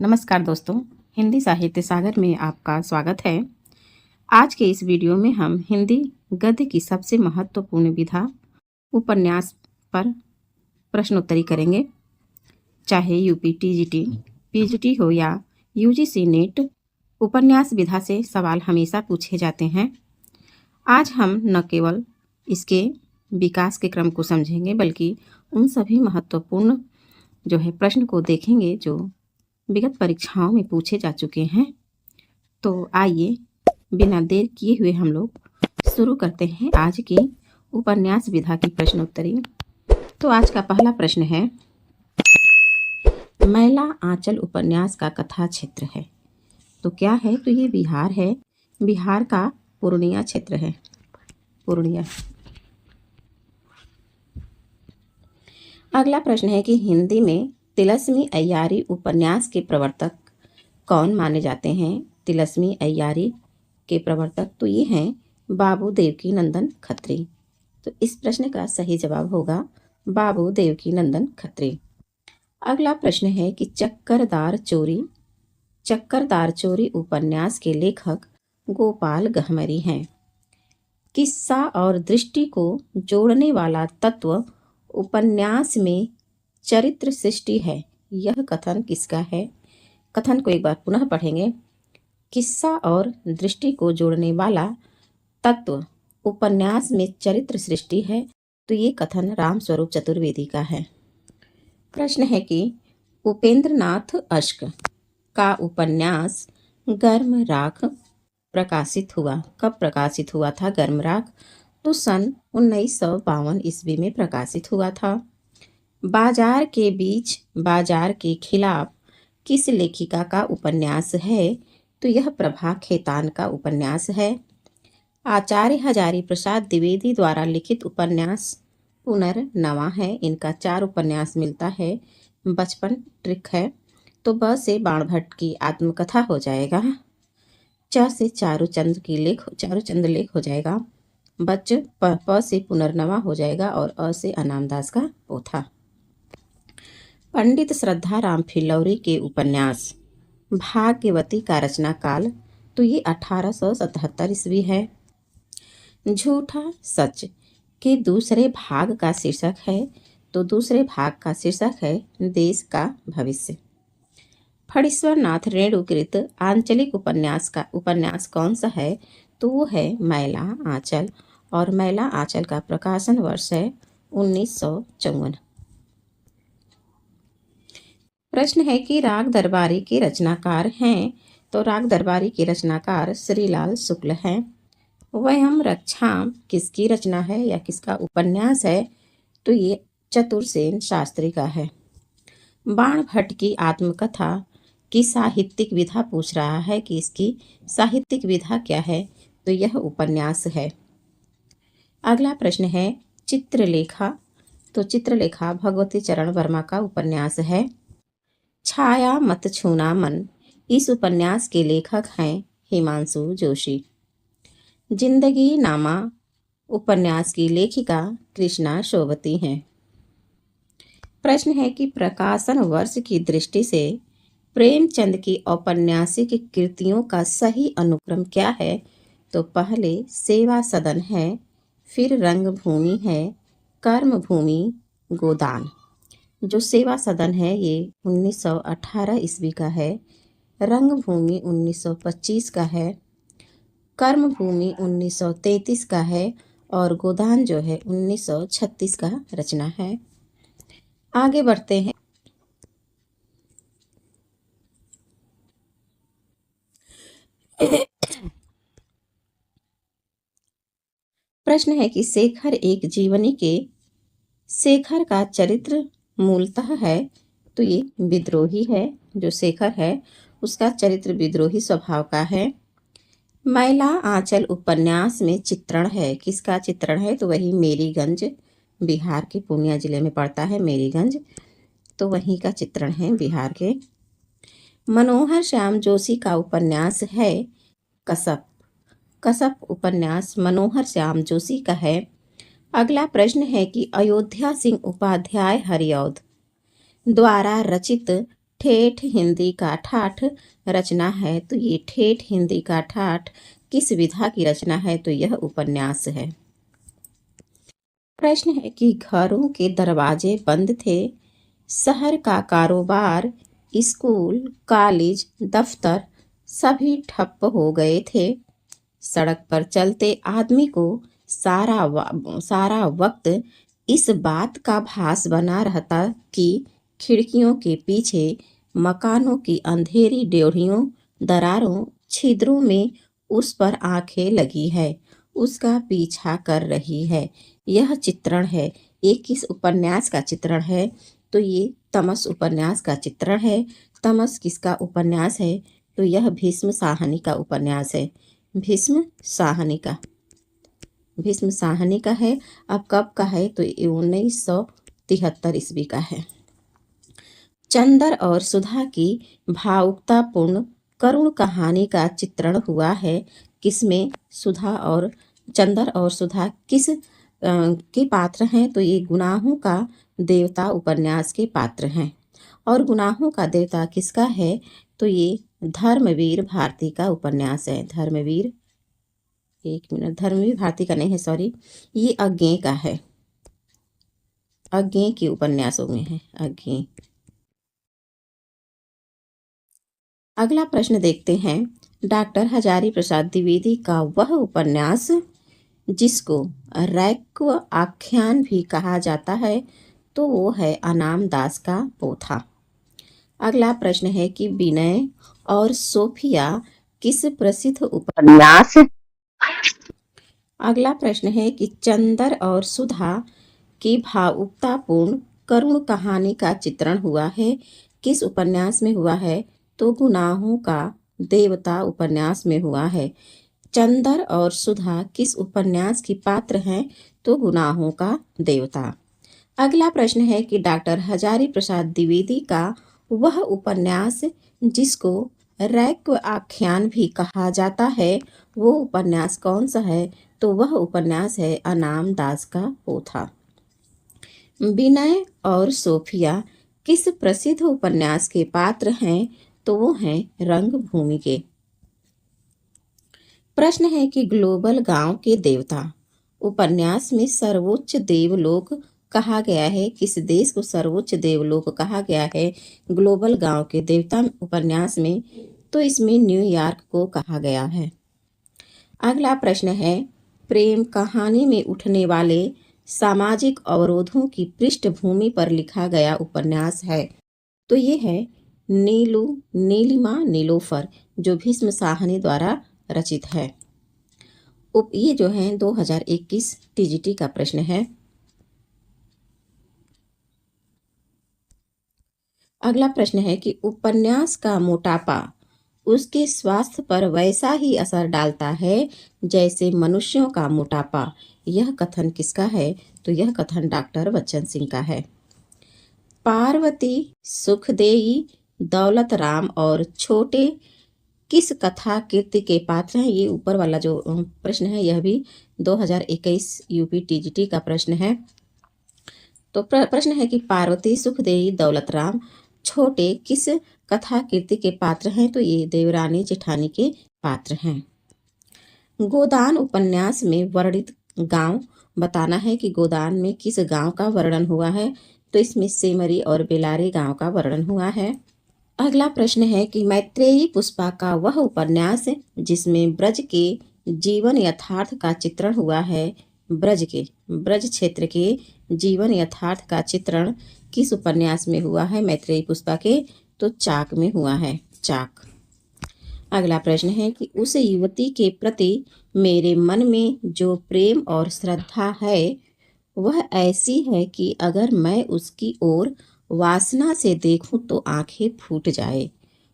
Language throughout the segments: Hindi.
नमस्कार दोस्तों, हिंदी साहित्य सागर में आपका स्वागत है। आज के इस वीडियो में हम हिंदी गद्य की सबसे महत्वपूर्ण विधा उपन्यास पर प्रश्नोत्तरी करेंगे। चाहे यूपी टीजीटी, पीजीटी हो या यूजीसी नेट, उपन्यास विधा से सवाल हमेशा पूछे जाते हैं। आज हम न केवल इसके विकास के क्रम को समझेंगे बल्कि उन सभी महत्वपूर्ण प्रश्न को देखेंगे जो विगत परीक्षाओं में पूछे जा चुके हैं। तो आइए बिना देर किए हुए हम लोग शुरू करते हैं आज की उपन्यास विधा की प्रश्नोत्तरी। तो आज का पहला प्रश्न है, मैला आंचल उपन्यास का कथा क्षेत्र है। तो क्या है? तो ये बिहार है। बिहार का पूर्णिया क्षेत्र है। पूर्णिया। अगला प्रश्न है कि हिंदी में तिलस्मी अय्यारी उपन्यास के प्रवर्तक कौन माने जाते हैं? तिलस्मी अय्यारी के प्रवर्तक तो ये हैं बाबू देवकीनंदन खत्री। तो इस प्रश्न का सही जवाब होगा बाबू देवकीनंदन खत्री। अगला प्रश्न है कि चक्करदार चोरी उपन्यास के लेखक गोपाल गहमरी हैं। किस्सा और दृष्टि को जोड़ने वाला तत्व उपन्यास में चरित्र सृष्टि है। यह कथन किसका है? कथन को एक बार पुनः पढ़ेंगे। किस्सा और दृष्टि को जोड़ने वाला तत्व उपन्यास में चरित्र सृष्टि है। तो ये कथन रामस्वरूप चतुर्वेदी का है। प्रश्न है कि उपेंद्रनाथ अश्क का उपन्यास गर्म राख प्रकाशित हुआ। कब प्रकाशित हुआ था गर्म राख? तो सन 1952 ईस्वी में प्रकाशित हुआ था। बाजार के बीच बाजार के खिलाफ किस लेखिका का उपन्यास है? तो यह प्रभा खेतान का उपन्यास है। आचार्य हजारी प्रसाद द्विवेदी द्वारा लिखित उपन्यास पुनर्नवा है। इनका 4 उपन्यास मिलता है। बचपन ट्रिक है। तो ब से बाणभट्ट की आत्मकथा हो जाएगा। च से चारुचंद लेख हो जाएगा। प से पुनर्नवा हो जाएगा और अ से अनामदास का पोथा। पंडित श्रद्धाराम फिल्लौरी के उपन्यास भाग्यवती का रचना काल तो ये 1877 ईस्वी है। झूठा सच के दूसरे भाग का शीर्षक है। तो दूसरे भाग का शीर्षक है देश का भविष्य। फणीश्वर नाथ रेणुकृत आंचलिक उपन्यास कौन सा है? तो वो है मैला आंचल, और मैला आंचल का प्रकाशन वर्ष है 1954। प्रश्न है कि राग दरबारी के रचनाकार हैं। तो राग दरबारी के रचनाकार श्रीलाल शुक्ल हैं। वयम रक्षाम किसकी रचना है या किसका उपन्यास है? तो ये चतुरसेन शास्त्री का है। बाणभट्ट की आत्मकथा की साहित्यिक विधा पूछ रहा है कि इसकी साहित्यिक विधा क्या है? तो यह उपन्यास है। अगला प्रश्न है चित्रलेखा। तो चित्रलेखा भगवती चरण वर्मा का उपन्यास है। छाया मत छूना मन, इस उपन्यास के लेखक हैं हिमांशु जोशी। जिंदगी नामा उपन्यास की लेखिका कृष्णा शोभती हैं। प्रश्न है कि प्रकाशन वर्ष की दृष्टि से प्रेमचंद की औपन्यासिक कृतियों का सही अनुक्रम क्या है? तो पहले सेवा सदन है, फिर रंगभूमि है, कर्मभूमि, गोदान। जो सेवा सदन है ये 1918 ईस्वी का है। रंगभूमि 1925 का है। कर्मभूमि 1933 का है और गोदान जो है 1936 का रचना है। आगे बढ़ते हैं। प्रश्न है कि शेखर का चरित्र मूलतः है। तो ये विद्रोही है। जो शेखर है उसका चरित्र विद्रोही स्वभाव का है। मैला आंचल उपन्यास में चित्रण है। किसका चित्रण है? तो वही मेरीगंज, बिहार के पूर्णिया जिले में पड़ता है मेरीगंज। तो वहीं का चित्रण है बिहार के। मनोहर श्याम जोशी का उपन्यास है कसब। कसब उपन्यास मनोहर श्याम जोशी का है। अगला प्रश्न है कि अयोध्या सिंह उपाध्याय हरिऔध द्वारा रचित ठेठ हिंदी का ठाठ रचना है, तो ये ठेठ हिंदी का ठाठ किस विधा की रचना है? तो यह उपन्यास है। प्रश्न है कि घरों के दरवाजे बंद थे, शहर का कारोबार, स्कूल, कॉलेज, दफ्तर सभी ठप्प हो गए थे। सड़क पर चलते आदमी को सारा वक्त इस बात का भास बना रहता कि खिड़कियों के पीछे मकानों की अंधेरी ड्योढ़ियों, दरारों, छिद्रों में उस पर आंखें लगी है, उसका पीछा कर रही है। यह चित्रण है। ये किस उपन्यास का चित्रण है? तो ये तमस उपन्यास का चित्रण है। तमस किसका उपन्यास है? तो यह भीष्म साहनी का उपन्यास है। भीष्म साहनी का है। अब कब का है? तो 1973 ईस्वी का है। चंदर और सुधा की भावुकतापूर्ण करुण कहानी का चित्रण हुआ है। किसमें? चंदर और सुधा किस के पात्र हैं? तो ये गुनाहों का देवता उपन्यास के पात्र हैं। और गुनाहों का देवता किसका है? तो ये धर्मवीर भारती का उपन्यास है। धर्मवीर भारती का नहीं है, सॉरी, ये अज्ञेय का है। अज्ञेय के उपन्यासों में है। अज्ञेय। अगला प्रश्न देखते हैं। डॉक्टर हजारी प्रसाद द्विवेदी का वह उपन्यास जिसको रैक्व आख्यान भी कहा जाता है, तो वो है अनाम दास का पोथा। अगला प्रश्न है कि विनय और सोफिया किस प्रसिद्ध उपन्यास। अगला प्रश्न है कि चंदर और सुधा की भावुकतापूर्ण करुण कहानी का चित्रण हुआ है, किस उपन्यास में हुआ है? तो गुनाहों का देवता उपन्यास में हुआ है। चंदर और सुधा किस उपन्यास की पात्र हैं? तो गुनाहों का देवता। अगला प्रश्न है कि डॉक्टर हजारी प्रसाद द्विवेदी का वह उपन्यास जिसको रैक्व आख्यान भी कहा जाता है, वो उपन्यास कौन सा है? तो वह उपन्यास है अनाम दास का पोथा। विनय और सोफिया किस प्रसिद्ध उपन्यास के पात्र हैं? तो वो हैं रंगभूमि के। प्रश्न है कि ग्लोबल गांव के देवता उपन्यास में सर्वोच्च देवलोक कहा गया है, किस देश को सर्वोच्च देवलोक कहा गया है ग्लोबल गांव के देवता उपन्यास में? तो इसमें न्यूयॉर्क को कहा गया है। अगला प्रश्न है, प्रेम कहानी में उठने वाले सामाजिक अवरोधों की पृष्ठभूमि पर लिखा गया उपन्यास है, तो ये है नीलिमा नीलोफर, जो भीष्म साहनी द्वारा रचित है। ये जो है 2021 टीजीटी का प्रश्न है। अगला प्रश्न है कि उपन्यास का मोटापा उसके स्वास्थ्य पर वैसा ही असर डालता है जैसे मनुष्यों का मोटापा। यह कथन किसका है? तो यह कथन डॉक्टर बच्चन सिंह का है। पार्वती, सुखदेई, दौलत राम और छोटे किस कथा कीर्ति के पात्र हैं? ये ऊपर वाला जो प्रश्न है यह भी 2021 यूपी टीजीटी का प्रश्न है। तो प्रश्न है कि पार्वती, सुखदेई, दौलत राम, छोटे किस कथा कीर्ति के पात्र हैं? तो ये देवरानी जेठानी के पात्र हैं। गोदान उपन्यास में वर्णित गांव बताना है कि गोदान में किस गांव का वर्णन हुआ है? तो इसमें सेमरी और बेलारी गांव का वर्णन हुआ है। अगला प्रश्न है कि मैत्रेयी पुष्पा का वह उपन्यास जिसमें ब्रज के जीवन यथार्थ का चित्रण हुआ है, ब्रज क्षेत्र के जीवन यथार्थ का चित्रण किस उपन्यास में हुआ है मैत्रेयी पुष्पा के? तो चाक में हुआ है। चाक। अगला प्रश्न है कि उस युवती के प्रति मेरे मन में जो प्रेम और श्रद्धा है वह ऐसी है कि अगर मैं उसकी ओर वासना से देखूं तो आंखें फूट जाए।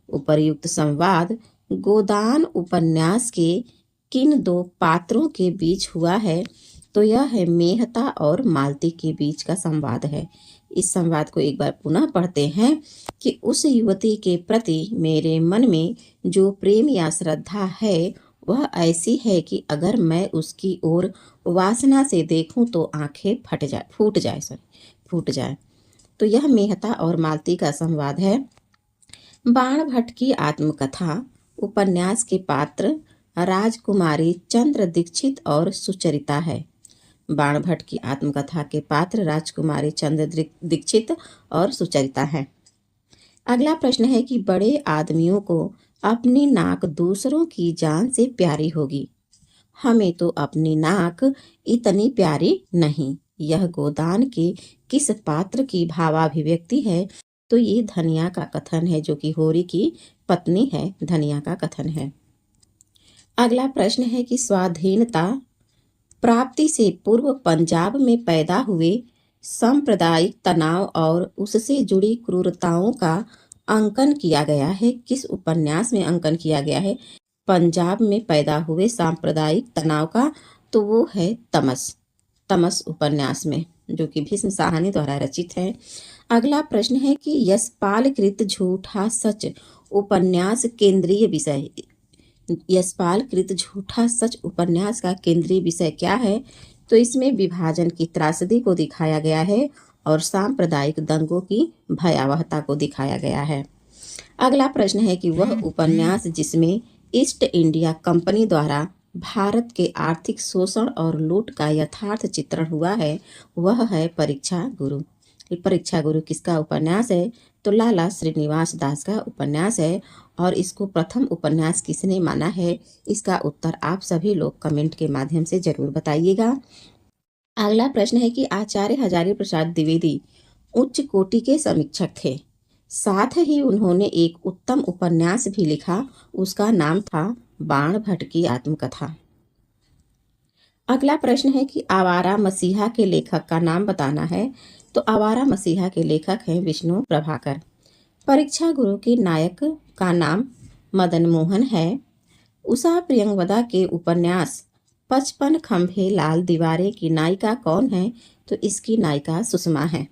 उपर्युक्त संवाद गोदान उपन्यास के किन दो पात्रों के बीच हुआ है? तो यह है मेहता और मालती के बीच का संवाद है। इस संवाद को एक बार पुनः पढ़ते हैं कि उस युवती के प्रति मेरे मन में जो प्रेम या श्रद्धा है वह ऐसी है कि अगर मैं उसकी ओर वासना से देखूं तो आंखें फूट जाए। तो यह मेहता और मालती का संवाद है। बाण भट्ट की आत्मकथा उपन्यास के पात्र राजकुमारी चंद्र दीक्षित और सुचरिता है। बाण भट्ट की आत्मकथा के पात्र राजकुमारी चंद्र दीक्षित और सुचरिता हैं। अगला प्रश्न है कि बड़े आदमियों को अपनी नाक दूसरों की जान से प्यारी होगी, हमें तो अपनी नाक इतनी प्यारी नहीं। यह गोदान के किस पात्र की भावाभिव्यक्ति है? तो ये धनिया का कथन है, जो कि होरी की पत्नी है, धनिया का कथन है। अगला प्रश्न है कि स्वाधीनता प्राप्ति से पूर्व पंजाब में पैदा हुए सांप्रदायिक तनाव और उससे जुड़ी क्रूरताओं का अंकन किया गया है। किस उपन्यास में अंकन किया गया है पंजाब में पैदा हुए सांप्रदायिक तनाव का? तो वो है तमस, तमस उपन्यास में, जो कि भीष्म साहनी द्वारा रचित है। अगला प्रश्न है कि यशपाल कृत झूठा सच उपन्यास केंद्रीय विषय, यशपाल कृत झूठा सच उपन्यास का केंद्रीय विषय क्या है? तो इसमें विभाजन की त्रासदी को दिखाया गया है और सांप्रदायिक दंगों की भयावहता को दिखाया गया है। अगला प्रश्न है कि वह उपन्यास जिसमें ईस्ट इंडिया कंपनी द्वारा भारत के आर्थिक शोषण और लूट का यथार्थ चित्रण हुआ है, वह है परीक्षा गुरु। परीक्षा गुरु किसका उपन्यास है? तो लाला श्रीनिवास दास का उपन्यास है। और इसको प्रथम उपन्यास किसने माना है? इसका उत्तर आप सभी लोग कमेंट के माध्यम से जरूर बताइएगा। अगला प्रश्न है कि आचार्य हजारी प्रसाद द्विवेदी उच्च कोटि के समीक्षक थे, साथ ही उन्होंने एक उत्तम उपन्यास भी लिखा, उसका नाम था बाण भट्ट की आत्मकथा। अगला प्रश्न है कि आवारा मसीहा के लेखक का नाम बताना है। तो आवारा मसीहा के लेखक हैं विष्णु प्रभाकर। परीक्षा गुरु के नायक का नाम मदन मोहन है। उषा प्रियंवदा के उपन्यास 55 खंभे लाल दीवारें की नायिका कौन है? तो इसकी नायिका सुषमा है।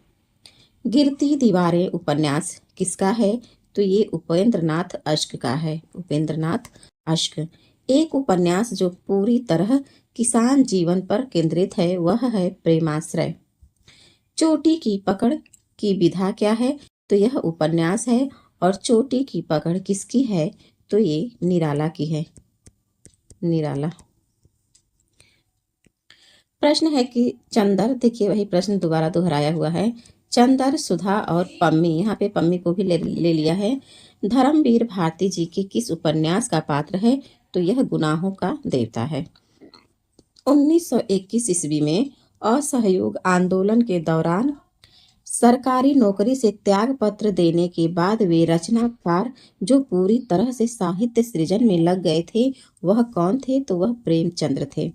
गिरती दीवारें उपन्यास किसका है? तो ये उपेंद्रनाथ अश्क का है, उपेंद्रनाथ अश्क। एक उपन्यास जो पूरी तरह किसान जीवन पर केंद्रित है, वह है प्रेमाश्रय। चोटी की पकड़ की विधा क्या है? तो यह उपन्यास है। और चोटी की पकड़ किसकी है? तो ये निराला की है, निराला। प्रश्न है कि चंदर, देखिए वही प्रश्न दोबारा दोहराया हुआ है। चंदर, सुधा और पम्मी, यहाँ पे पम्मी को भी ले लिया है। धर्मवीर भारती जी के किस उपन्यास का पात्र है? तो यह गुनाहों का देवता है। 1921 ईस्वी में असहयोग आंदोलन के दौरान सरकारी नौकरी से त्याग पत्र देने के बाद वे रचनाकार जो पूरी तरह से साहित्य सृजन में लग गए थे, वह कौन थे? तो वह प्रेमचंद्र थे।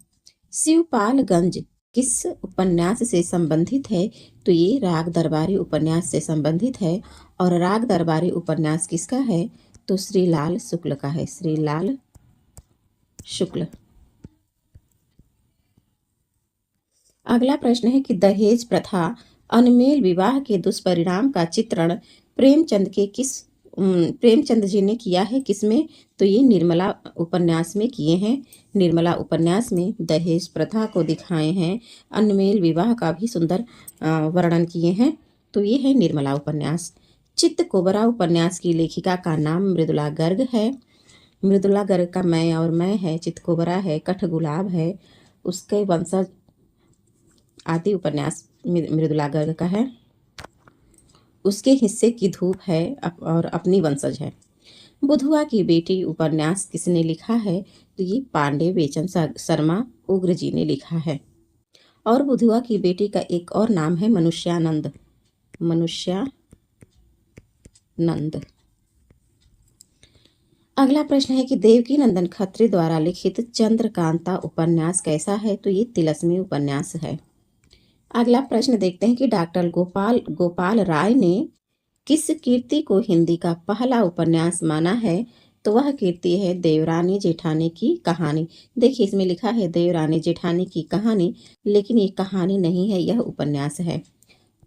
शिवपालगंज किस उपन्यास से संबंधित है? तो ये राग दरबारी उपन्यास से संबंधित है। और राग दरबारी उपन्यास किसका है? तो श्रीलाल शुक्ल का है, श्रीलाल शुक्ल। अगला प्रश्न है कि दहेज प्रथा, अनमेल विवाह के दुष्परिणाम का चित्रण प्रेमचंद जी ने किया है, किसमें? तो ये निर्मला उपन्यास में किए हैं। निर्मला उपन्यास में दहेज प्रथा को दिखाए हैं, अनमेल विवाह का भी सुंदर वर्णन किए हैं। तो ये है निर्मला उपन्यास। चित्त कोबरा उपन्यास की लेखिका का नाम मृदुला गर्ग है। मृदुला गर्ग का मैं और मैं है, चित्त कोबरा है, कठगुलाब है, उसके वंशज आदि उपन्यास मृदुला गर्ग का है। उसके हिस्से की धूप है और अपनी वंशज है। बुधुआ की बेटी उपन्यास किसने लिखा है? तो ये पांडे बेचन शर्मा उग्र जी ने लिखा है। और बुधुआ की बेटी का एक और नाम है मनुष्यानंद, मनुष्यानंद। अगला प्रश्न है कि देवकी नंदन खत्री द्वारा लिखित चंद्रकांता उपन्यास कैसा है? तो ये तिलस्मी उपन्यास है। अगला प्रश्न देखते हैं कि डॉक्टर गोपाल राय ने किस कीर्ति को हिंदी का पहला उपन्यास माना है? तो वह कीर्ति है देवरानी जेठानी की कहानी। देखिए इसमें लिखा है देवरानी जेठानी की कहानी, लेकिन ये कहानी नहीं है, यह उपन्यास है।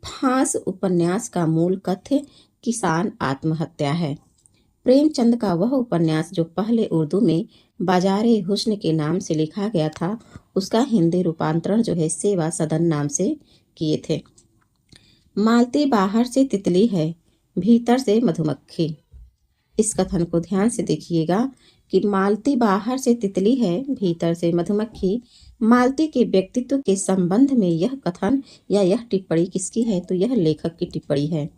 फांस उपन्यास का मूल कथ्य किसान आत्महत्या है। प्रेमचंद का वह उपन्यास जो पहले उर्दू में बाजारे हुस्न के नाम से लिखा गया था, उसका हिंदी रूपांतरण जो है सेवा सदन नाम से किए थे। मालती बाहर से तितली है, भीतर से मधुमक्खी। इस कथन को ध्यान से देखिएगा कि मालती बाहर से तितली है, भीतर से मधुमक्खी। मालती के व्यक्तित्व के संबंध में यह कथन या यह टिप्पणी किसकी है? तो यह लेखक की टिप्पणी है।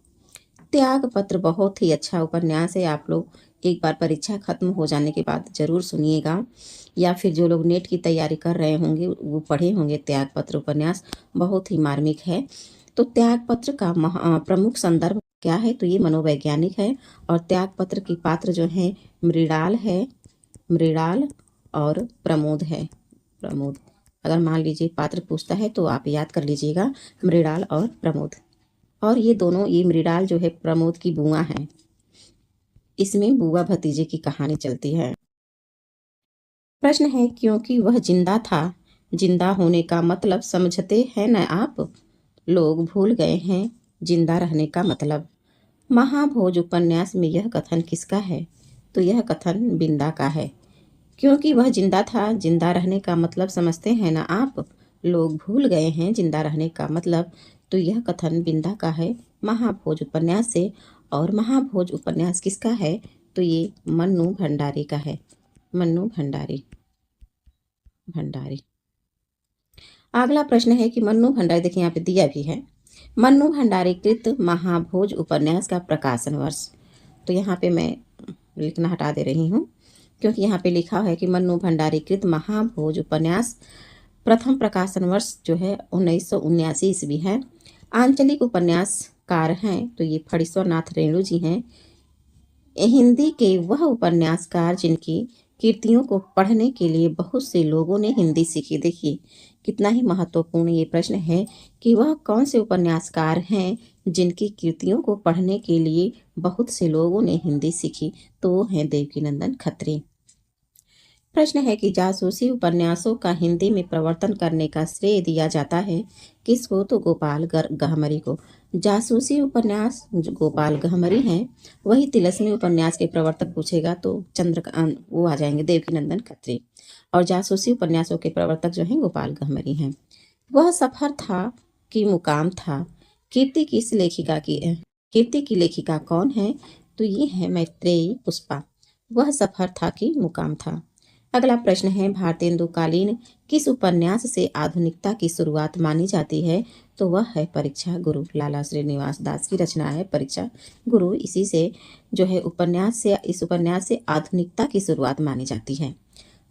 त्याग पत्र बहुत ही अच्छा उपन्यास है। आप लोग एक बार परीक्षा खत्म हो जाने के बाद जरूर सुनिएगा, या फिर जो लोग नेट की तैयारी कर रहे होंगे वो पढ़े होंगे। त्याग पत्र उपन्यास बहुत ही मार्मिक है। तो त्याग पत्र का प्रमुख संदर्भ क्या है? तो ये मनोवैज्ञानिक है। और त्याग पत्र की पात्र जो है मृणाल है, मृणाल और प्रमोद है, प्रमोद। अगर मान लीजिए पात्र पूछता है तो आप याद कर लीजिएगा मृणाल और प्रमोद। और ये दोनों, ये मृणाल जो है प्रमोद की बुआ है। इसमें बुआ भतीजे की कहानी चलती है। प्रश्न है, क्योंकि वह जिंदा था, जिंदा होने का मतलब समझते हैं न आप? लोग भूल गए हैं जिंदा रहने का मतलब। महाभोज उपन्यास में यह कथन किसका है? तो यह कथन बिंदा का है। क्योंकि वह जिंदा था, जिंदा रहने का मतलब समझते हैं ना आप? लोग भूल गए हैं जिंदा रहने का मतलब। तो यह कथन बिंदा का है, महाभोज उपन्यास से। और महाभोज उपन्यास किसका है? तो ये मन्नू भंडारी का है, मन्नू भंडारी, भंडारी। अगला प्रश्न है कि मन्नू भंडारी, देखिए यहाँ पे दिया भी है, मन्नू भंडारी कृत महाभोज उपन्यास का प्रकाशन वर्ष। तो यहाँ पे मैं लिखना हटा दे रही हूँ, क्योंकि यहाँ पे लिखा है कि मन्नू भंडारी कृत महाभोज उपन्यास प्रथम प्रकाशन वर्ष जो है 1979 ईस्वी है। आंचलिक उपन्यासकार हैं तो ये फणीश्वर नाथ रेणु जी हैं। हिंदी के वह उपन्यासकार जिनकी कृतियों को पढ़ने के लिए बहुत से लोगों ने हिंदी सीखी। देखिए कितना ही महत्वपूर्ण ये प्रश्न है कि वह कौन से उपन्यासकार हैं जिनकी कृतियों को पढ़ने के लिए बहुत से लोगों ने हिंदी सीखी? तो वो हैं देवकीनंदन खत्री। प्रश्न है कि जासूसी उपन्यासों का हिंदी में प्रवर्तन करने का श्रेय दिया जाता है किसको? तो गोपाल गहमरी को। जासूसी उपन्यास जो गोपाल गहमरी हैं, वही तिलस्मी उपन्यास के प्रवर्तक पूछेगा तो चंद्रकांत वो आ जाएंगे, देवकीनंदन खत्री। और जासूसी उपन्यासों के प्रवर्तक जो हैं गोपाल गहमरी हैं। वह सफर था कि मुकाम था, कीर्ति किस लेखिका की है? कीर्ति की लेखिका कौन है? तो ये है मैत्रेयी पुष्पा। वह सफर था कि मुकाम था। अगला प्रश्न है, भारतेंदुकालीन किस उपन्यास से आधुनिकता की शुरुआत मानी जाती है? तो वह है परीक्षा गुरु। लाला श्रीनिवास दास की रचना है परीक्षा गुरु। इसी से जो है इस उपन्यास से आधुनिकता की शुरुआत मानी जाती है।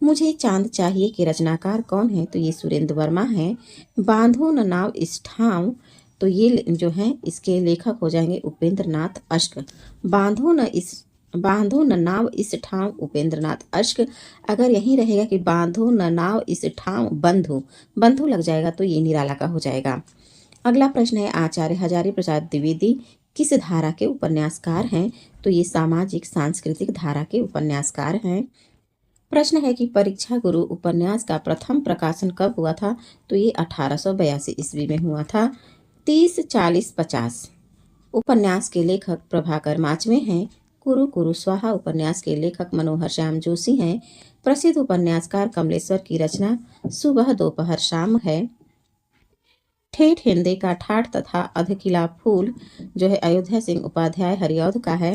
मुझे चांद चाहिए के रचनाकार कौन है? तो ये सुरेंद्र वर्मा है। बांधो न नाव इस ठाव, तो ये जो है इसके लेखक हो जाएंगे उपेंद्र नाथ अश्क। बांधो न नाव इस ठाव उपेंद्र नाथ अश्क। अगर यही रहेगा कि बांधो न नाव इस ठाव बंधु, बंधु लग जाएगा तो ये निराला का हो जाएगा। अगला प्रश्न है, आचार्य हजारी प्रसाद द्विवेदी किस धारा के उपन्यासकार हैं? तो ये सामाजिक सांस्कृतिक धारा के उपन्यासकार हैं। प्रश्न है कि परीक्षा गुरु उपन्यास का प्रथम प्रकाशन कब हुआ था? तो ये 1882 ईस्वी में हुआ था। 30, 40, 50 उपन्यास के लेखक प्रभाकर माचवे हैं। कुरु कुरु स्वाहा उपन्यास के लेखक मनोहर श्याम जोशी हैं। प्रसिद्ध उपन्यासकार कमलेश्वर की रचना सुबह दोपहर शाम है। ठेठ हिंदे का ठाठ तथा अधकिला फूल जो है अयोध्या सिंह उपाध्याय हरिऔध का है।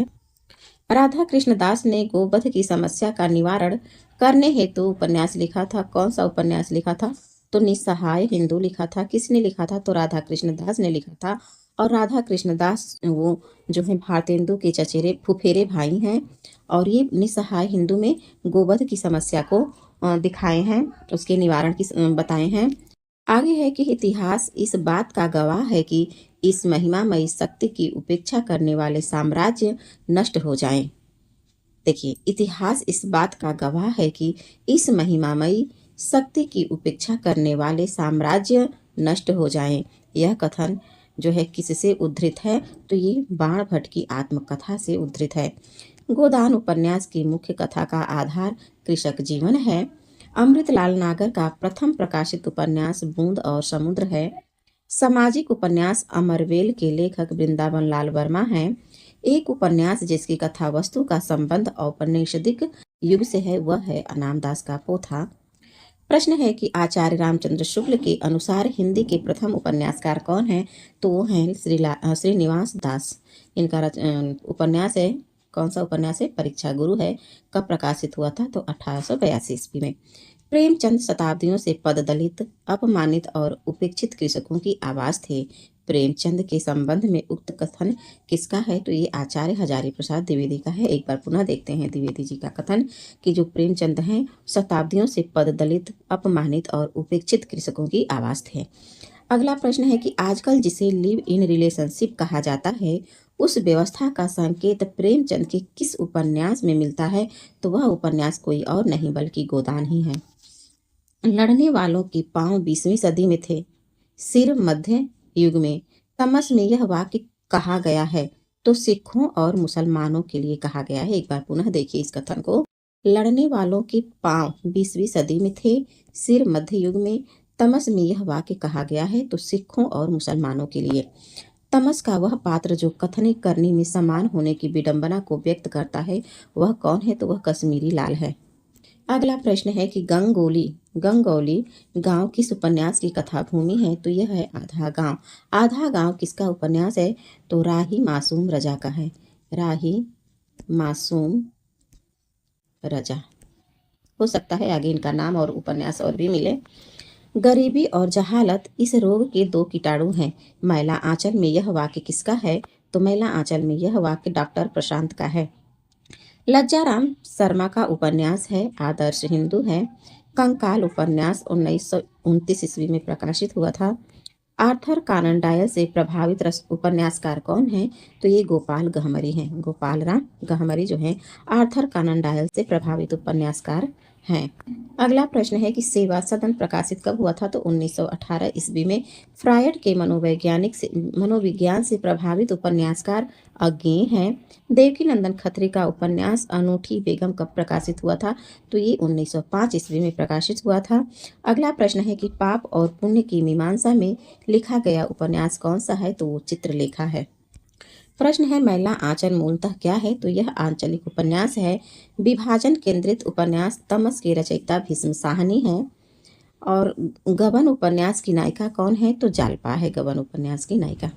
राधा कृष्ण दास ने गोवध की समस्या का निवारण करने हेतु उपन्यास लिखा था। कौन सा उपन्यास लिखा था? तो निस्सहाय हिंदू लिखा था। किसने लिखा था? तो राधा कृष्ण दास ने लिखा था। और राधा कृष्ण दास वो जो है भारतेंदु के चचेरे फुफेरे भाई हैं। और ये निस्सहाय हिंदू में गोवध की समस्या को दिखाए हैं, उसके निवारण की बताए हैं। आगे है कि इतिहास इस बात का गवाह है कि इस महिमामयी शक्ति की उपेक्षा करने वाले साम्राज्य नष्ट हो जाएं। देखिए, इतिहास इस बात का गवाह है कि इस महिमामयी शक्ति की उपेक्षा करने वाले साम्राज्य नष्ट हो जाएं। यह कथन जो है किससे उद्धृत है? तो ये बाण भट्ट की आत्मकथा से उद्धृत है। गोदान उपन्यास की मुख्य कथा का आधार कृषक जीवन है। अमृतलाल नागर का प्रथम प्रकाशित उपन्यास बूंद और समुद्र है। सामाजिक उपन्यास अमरवेल के लेखक वृंदावन लाल वर्मा हैं। एक उपन्यास जिसकी कथा वस्तु का संबंध औपनिषदिक युग से है वह है अनामदास का पोथा। प्रश्न है कि आचार्य रामचंद्र शुक्ल के अनुसार हिंदी के प्रथम उपन्यासकार कौन हैं? तो वो हैं श्रीनिवास दास। इनका उपन्यास है कौन सा उपन्यास है? परीक्षा गुरु है। कब प्रकाशित हुआ था? तो 1882 ईस्वी में। प्रेमचंद शताब्दियों से पददलित, अपमानित और उपेक्षित कृषकों की आवाज थे। प्रेमचंद के संबंध में उक्त कथन किसका है? तो ये आचार्य हजारी प्रसाद द्विवेदी का है। एक बार पुनः देखते हैं द्विवेदी जी का कथन कि जो प्रेमचंद हैं शताब्दियों से पददलित, अपमानित और उपेक्षित कृषकों की आवाज थे। अगला प्रश्न है कि आजकल जिसे लिव इन रिलेशनशिप कहा जाता है, उस व्यवस्था का संकेत प्रेमचंद के किस उपन्यास में मिलता है? तो वह उपन्यास कोई और नहीं बल्कि गोदान ही है। लड़ने वालों के पांव 20वीं सदी में थे, सिर मध्य युग में। तमस में यह वाक्य कहा गया है तो सिखों और मुसलमानों के लिए कहा गया है। एक बार पुनः देखिए इस कथन को। लड़ने वालों के पांव 20वीं सदी में थे, सिर मध्य युग में। तमस में यह वाक्य कहा गया है तो सिखों और मुसलमानों के लिए। तमस का वह पात्र जो कथनी करनी में समान होने की विडंबना को व्यक्त करता है, वह कौन है? तो वह कश्मीरी लाल है। अगला प्रश्न है कि गंगौली गांव किस उपन्यास की कथा भूमि है? तो यह है आधा गांव। आधा गांव किसका उपन्यास है? तो राही मासूम रजा का है। राही मासूम रजा। हो सकता है आगे इनका नाम और उपन्यास और भी मिले। गरीबी और जहालत इस रोग के दो कीटाणु हैं। मैला आंचल में यह वाक्य किसका है? तो मैला आंचल में यह वाक्य डॉक्टर प्रशांत का है। लज्जाराम शर्मा का उपन्यास है आदर्श हिंदू है। कंकाल उपन्यास 1929 ईस्वी में प्रकाशित हुआ था। आर्थर कानन डायल से प्रभावित उपन्यासकार कौन है? तो ये गोपाल गहमरी हैं। गोपाल राम गहमरी जो हैं आर्थर कानन डायल से प्रभावित उपन्यासकार हैं। अगला प्रश्न है कि सेवा सदन प्रकाशित कब हुआ था? तो 1918 ईस्वी में। फ्रायड के मनोविज्ञान से प्रभावित उपन्यासकार अज्ञेय हैं। देवकी नंदन खत्री का उपन्यास अनूठी बेगम कब प्रकाशित हुआ था? तो ये 1905 ईस्वी में प्रकाशित हुआ था। अगला प्रश्न है कि पाप और पुण्य की मीमांसा में लिखा गया उपन्यास कौन सा है? तो वो चित्रलेखा है। प्रश्न है मैला आंचल मूलतः क्या है? तो यह आंचलिक उपन्यास है। विभाजन केंद्रित उपन्यास तमस के रचयिता भीष्म साहनी है। और गबन उपन्यास की नायिका कौन है? तो जालपा है गबन उपन्यास की नायिका।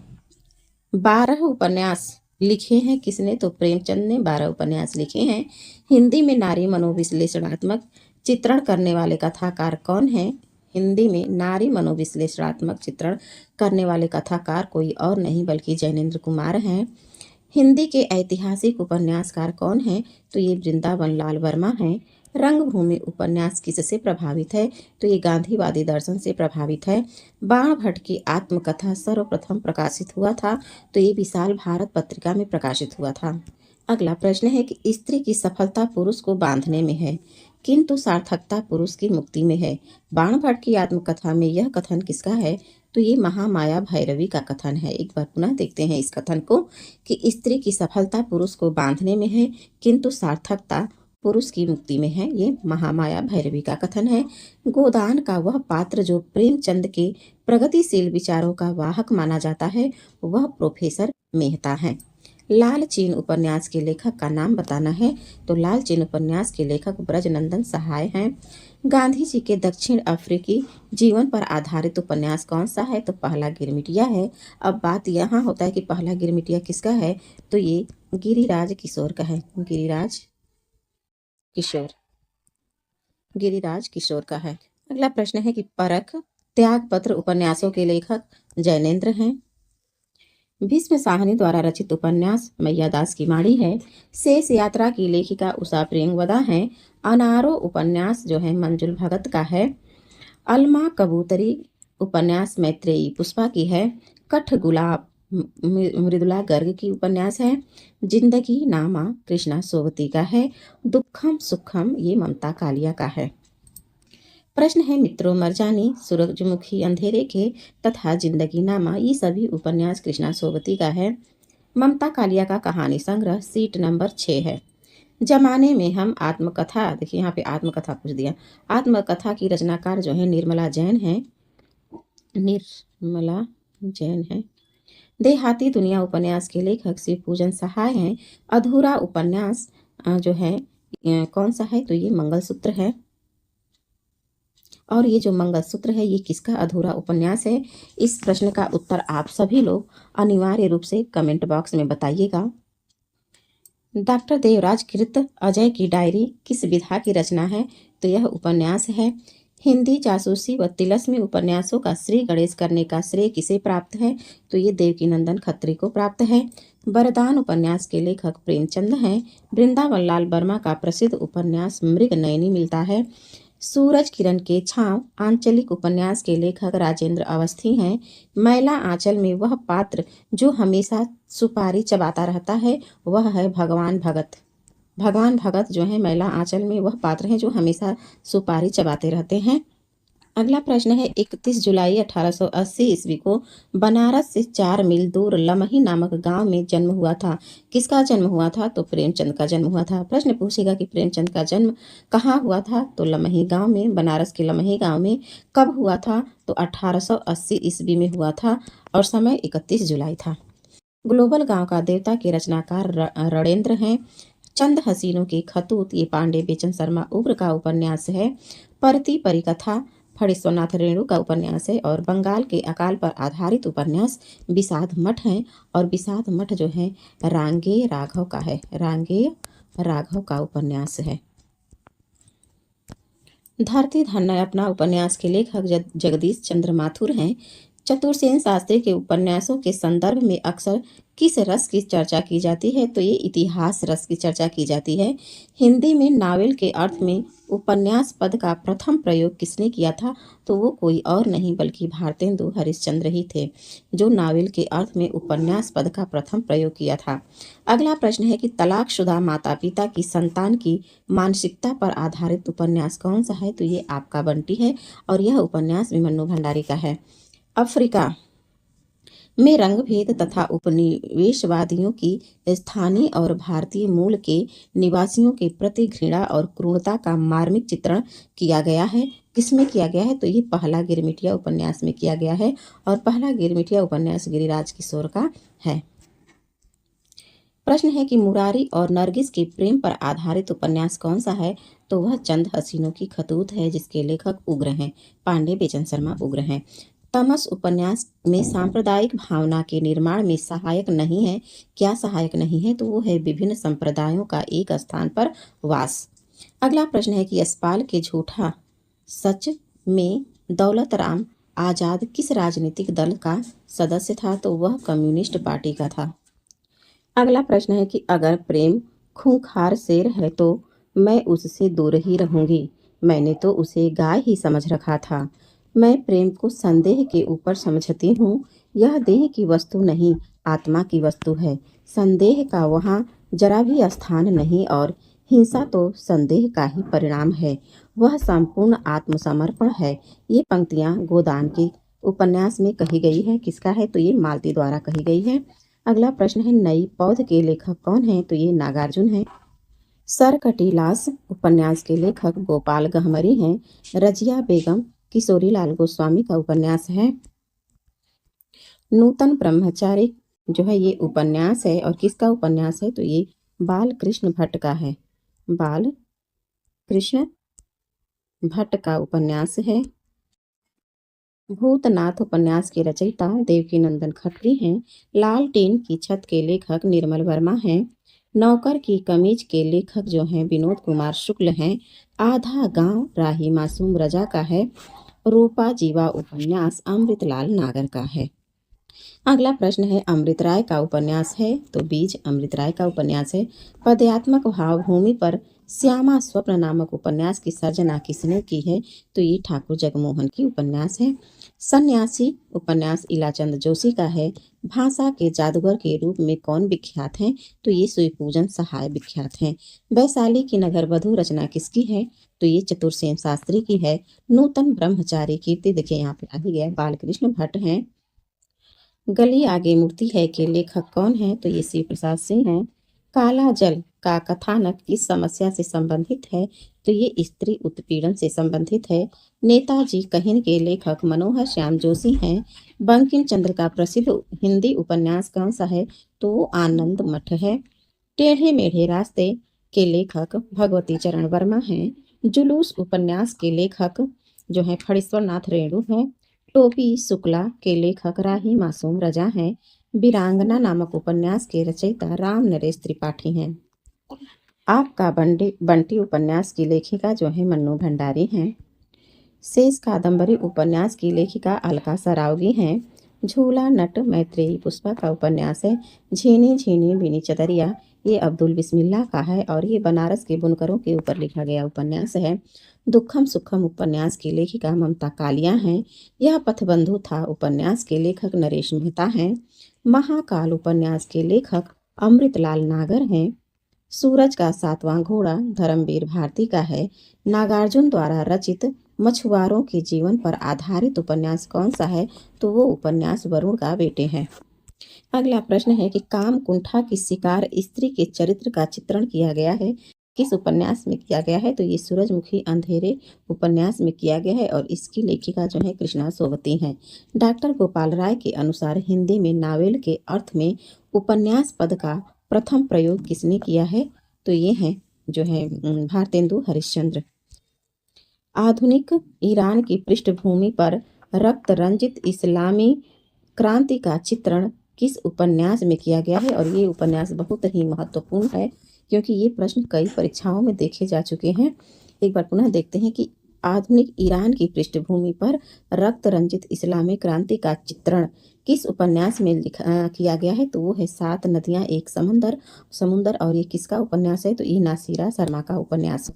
12 उपन्यास लिखे हैं किसने? तो प्रेमचंद ने 12 उपन्यास लिखे हैं। हिंदी में नारी मनोविश्लेषणात्मक चित्रण करने वाले कथाकार कौन है? हिंदी में नारी मनोविश्लेषणात्मक चित्रण करने वाले कथाकार कोई और नहीं बल्कि जैनेन्द्र कुमार हैं। हिंदी के ऐतिहासिक उपन्यासकार कौन हैं? तो ये वृंदावन लाल वर्मा हैं। रंगभूमि उपन्यास किससे प्रभावित है? तो ये गांधीवादी दर्शन से प्रभावित है। बाण भट्ट की आत्मकथा सर्वप्रथम प्रकाशित हुआ था तो ये विशाल भारत पत्रिका में प्रकाशित हुआ था। अगला प्रश्न है कि स्त्री की सफलता पुरुष को बांधने में है किंतु सार्थकता पुरुष की मुक्ति में है। बाण भट्ट की आत्मकथा में यह कथन किसका है? तो ये महामाया भैरवी का कथन है। एक बार पुनः देखते हैं इस कथन को कि स्त्री की सफलता पुरुष को बांधने में है किंतु सार्थकता पुरुष की मुक्ति में है। ये महामाया भैरवी का कथन है। गोदान का वह पात्र जो प्रेमचंद के प्रगतिशील विचारों का वाहक माना जाता है वह प्रोफेसर मेहता है। लाल चीन उपन्यास के लेखक का नाम बताना है। तो लाल चीन उपन्यास के लेखक ब्रजनंदन सहाय हैं। गांधी जी के दक्षिण अफ्रीकी जीवन पर आधारित उपन्यास कौन सा है? तो पहला गिरमिटिया है। अब बात यहाँ होता है कि पहला गिरमिटिया किसका है? तो ये गिरिराज किशोर का है। गिरिराज किशोर का है। अगला प्रश्न है कि परख त्यागपत्र उपन्यासों के लेखक जैनेन्द्र हैं। भीष्म साहनी द्वारा रचित उपन्यास मैयादास की माड़ी है। शेष यात्रा की लेखिका उषा प्रेमवदा हैं। अनारो उपन्यास जो है मंजुल भगत का है। अलमा कबूतरी उपन्यास मैत्रेयी पुष्पा की है। कठ गुलाब मृदुला गर्ग की उपन्यास है। जिंदगी नामा कृष्णा सोवती का है। दुखम सुखम ये ममता कालिया का है। प्रश्न है मित्रों मरजानी, सूरजमुखी अंधेरे के तथा जिंदगी नामा ये सभी उपन्यास कृष्णा सोवती का है। ममता कालिया का कहानी संग्रह सीट नंबर 6 है। जमाने में हम आत्मकथा, देखिए यहाँ पे आत्मकथा पूछ दिया। आत्मकथा की रचनाकार जो है निर्मला जैन है। देहाती दुनिया उपन्यास के लेखक शिव पूजन सहाय हैं। अधूरा उपन्यास जो है कौन सा है? तो ये मंगलसूत्र है। और ये जो मंगलसूत्र है ये किसका अधूरा उपन्यास है? इस प्रश्न का उत्तर आप सभी लोग अनिवार्य रूप से कमेंट बॉक्स में बताइएगा। डॉक्टर देवराज कृत अजय की डायरी किस विधा की रचना है? तो यह उपन्यास है। हिंदी जासूसी व तिलस्मी उपन्यासों का श्री गणेश करने का श्रेय किसे प्राप्त है? तो ये देवकीनंदन खत्री को प्राप्त है। वरदान उपन्यास के लेखक प्रेमचंद हैं। वृंदावन लाल वर्मा का प्रसिद्ध उपन्यास मृग नयनी मिलता है। सूरज किरण के छांव आंचलिक उपन्यास के लेखक राजेंद्र अवस्थी हैं। मैला आंचल में वह पात्र जो हमेशा सुपारी चबाता रहता है वह है भगवान भगत। भगवान भगत जो है मैला आंचल में वह पात्र हैं जो हमेशा सुपारी चबाते रहते हैं। अगला प्रश्न है 31 जुलाई 1880 ईस्वी को बनारस से 4 मील दूर लमही नामक गांव में जन्म हुआ था। किसका जन्म हुआ था? तो प्रेमचंद का जन्म हुआ था। प्रश्न पूछेगा कि प्रेमचंद का जन्म कहाँ हुआ था? तो लमही गांव में, बनारस के लमही गांव में। कब हुआ था? तो 1880 ईस्वी में हुआ था और समय 31 जुलाई था। ग्लोबल गांव का देवता के रचनाकार रणेंद्र हैं। चंद हसीनों के खतूत ये पांडे बेचन शर्मा उग्र का उपन्यास है। परती परिकथा फणीश्वरनाथ रेणु का उपन्यास है और बंगाल के अकाल पर आधारित उपन्यास विषाद मठ है और विषाद मठ जो है रांगेय राघव का है। रांगेय राघव का उपन्यास है। धरती धन्य अपना उपन्यास के लेखक जगदीश चंद्र माथुर हैं। चतुर्सेन शास्त्री के उपन्यासों के संदर्भ में अक्सर किस रस की चर्चा की जाती है? तो ये इतिहास रस की चर्चा की जाती है। हिंदी में नावल के अर्थ में उपन्यास पद का प्रथम प्रयोग किसने किया था? तो वो कोई और नहीं बल्कि भारतेंदु हरिश्चंद्र ही थे जो नावल के अर्थ में उपन्यास पद का प्रथम प्रयोग किया था। अगला प्रश्न है कि तलाकशुदा माता पिता की संतान की मानसिकता पर आधारित उपन्यास कौन सा है? तो ये आपका बंटी है और यह उपन्यास विमन्नु भंडारी का है। अफ्रीका में रंगभेद तथा उपनिवेशवादियों की स्थानीय और भारतीय मूल के निवासियों के प्रति घृणा और क्रूरता का मार्मिक चित्रण किया गया है। किसमें किया गया है? तो ये पहला गिरमिटिया उपन्यास में किया गया है और पहला गिरमिटिया उपन्यास गिरिराज किशोर का है। प्रश्न है कि मुरारी और नरगिस के प्रेम पर आधारित उपन्यास कौन सा है? तो वह चंद हसीनों की खतूत है जिसके लेखक उग्र हैं, पांडे बेचन शर्मा उग्र हैं। तमस उपन्यास में सांप्रदायिक भावना के निर्माण में सहायक नहीं है। क्या सहायक नहीं है? तो वो है विभिन्न संप्रदायों का एक स्थान पर वास। अगला प्रश्न है कि यशपाल के झूठा सच में दौलत राम आजाद किस राजनीतिक दल का सदस्य था? तो वह कम्युनिस्ट पार्टी का था। अगला प्रश्न है कि अगर प्रेम खूंखार शेर है तो मैं उससे दूर ही रहूंगी। मैंने तो उसे गाय ही समझ रखा था। मैं प्रेम को संदेह के ऊपर समझती हूँ। यह देह की वस्तु नहीं, आत्मा की वस्तु है। संदेह का वहाँ जरा भी स्थान नहीं और हिंसा तो संदेह का ही परिणाम है। वह संपूर्ण आत्मसमर्पण है। ये पंक्तियाँ गोदान के उपन्यास में कही गई है। किसका है? तो ये मालती द्वारा कही गई है। अगला प्रश्न है नई पौध के लेखक कौन हैं? तो ये नागार्जुन हैं। सरकटीलास उपन्यास के लेखक गोपाल गहमरी हैं। रजिया बेगम किशोरीलाल गोस्वामी का उपन्यास है। नूतन ब्रह्मचारी जो है ये उपन्यास है और किसका उपन्यास है? तो ये बाल कृष्ण भट्ट का है। बाल कृष्ण भट्ट का उपन्यास है। भूतनाथ उपन्यास के रचयिता देवकीनंदन खत्री हैं। लालटेन की छत के लेखक निर्मल वर्मा हैं। नौकर की कमीज के लेखक जो हैं विनोद कुमार शुक्ल हैं। आधा गांव राही मासूम रजा का है। रूपा जीवा उपन्यास अमृतलाल नागर का है। अगला प्रश्न है अमृत राय का उपन्यास है। तो बीज अमृत राय का उपन्यास है। पदयात्मक भावभूमि पर श्यामा स्वप्न नामक उपन्यास की सर्जना किसने की है? तो ये ठाकुर जगमोहन की उपन्यास है। सन्यासी उपन्यास इलाचंद जोशी का है। भाषा के जादूगर के रूप में कौन विख्यात हैं? तो ये सूर्यपूजन सहाय विख्यात हैं। वैशाली की नगर वधु रचना किसकी है? तो ये चतुर्सेन शास्त्री की है। नूतन ब्रह्मचारी कीर्ति देखिए यहाँ पे आ ही गया, बालकृष्ण भट्ट हैं। गली आगे मूर्ति है के लेखक कौन है? तो ये शिव प्रसाद सिंह हैं। काला जल का कथानक किस समस्या से संबंधित है? तो ये स्त्री उत्पीड़न से संबंधित है। नेताजी कहिन के लेखक मनोहर श्याम जोशी हैं। बंकिम चंद्र का प्रसिद्ध हिंदी उपन्यास कौन सा है? तो वो आनंद मठ है। टेढ़े मेढ़े रास्ते के लेखक भगवती चरण वर्मा हैं। जुलूस उपन्यास के लेखक जो है फणीश्वर नाथ रेणु हैं। टोपी शुक्ला के लेखक राही मासूम रजा हैं। वीरांगना नामक उपन्यास के रचयिता राम नरेश त्रिपाठी हैं। आपका बंटी उपन्यास की लेखिका जो है मन्नू भंडारी हैं। शेष कादंबरी उपन्यास की लेखिका अलका सरावगी हैं। झूला नट मैत्रेयी पुष्पा का उपन्यास है। झीनी झीनी बीनी चदरिया ये अब्दुल बिस्मिल्लाह का है और ये बनारस के बुनकरों के ऊपर लिखा गया उपन्यास है। दुखम सुखम उपन्यास की लेखिका ममता कालिया हैं। यह पथबंधु था उपन्यास के लेखक नरेश मेहता हैं। महाकाल उपन्यास के लेखक अमृतलाल नागर हैं। सूरज का सातवां घोड़ा धर्मवीर भारती का है। नागार्जुन द्वारा रचित मछुआरों के जीवन पर आधारित उपन्यास कौन सा है? तो वो उपन्यास वरुण का बेटे हैं। अगला प्रश्न है कि काम कुंठा की शिकार स्त्री के चरित्र का चित्रण किया गया है, किस उपन्यास में किया गया है? तो ये सूरजमुखी अंधेरे उपन्यास में किया गया है और इसकी लेखिका जो है कृष्णा सोबती हैं। डॉक्टर गोपाल राय के अनुसार हिंदी में नावेल के अर्थ में उपन्यास पद का प्रथम प्रयोग किसने किया है? तो ये है जो है भारतेंदु हरिश्चंद्र। आधुनिक ईरान की पृष्ठभूमि पर रक्त रंजित इस्लामी क्रांति का चित्रण किस उपन्यास में किया गया है? और ये उपन्यास बहुत ही महत्वपूर्ण है क्योंकि ये प्रश्न कई परीक्षाओं में देखे जा चुके हैं। एक बार पुनः देखते हैं कि आधुनिक ईरान की पृष्ठभूमि पर रक्त रंजित इस्लामी क्रांति का चित्रण किस उपन्यास में किया गया है? तो वो है सात नदियां एक समुंदर और ये किसका उपन्यास है? तो ये नासिरा शर्मा का उपन्यास है।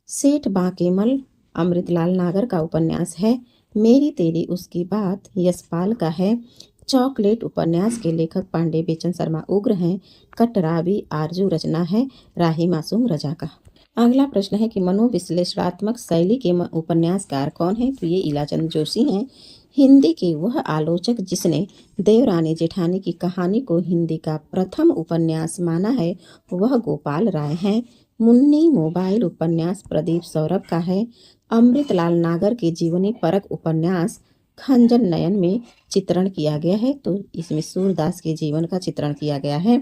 सेठ बांकेमल अमृतलाल नागर का उपन्यास है। मेरी तेरी उसकी बात यशपाल का है। चॉकलेट उपन्यास के लेखक पांडे बेचन शर्मा उग्र हैं। कटराबी आरजू रचना है राही मासूम रजा का। अगला प्रश्न है कि मनोविश्लेषणात्मक शैली के उपन्यासकार कौन है? तो ये इलाचंद जोशी हैं। हिंदी के वह आलोचक जिसने देवरानी जेठानी की कहानी को हिंदी का प्रथम उपन्यास माना है वह गोपाल राय हैं। मुन्नी मोबाइल उपन्यास प्रदीप सौरभ का है। अमृतलाल नागर के जीवनी परक उपन्यास खंजन नयन में चित्रण किया गया है, तो इसमें सूरदास के जीवन का चित्रण किया गया है।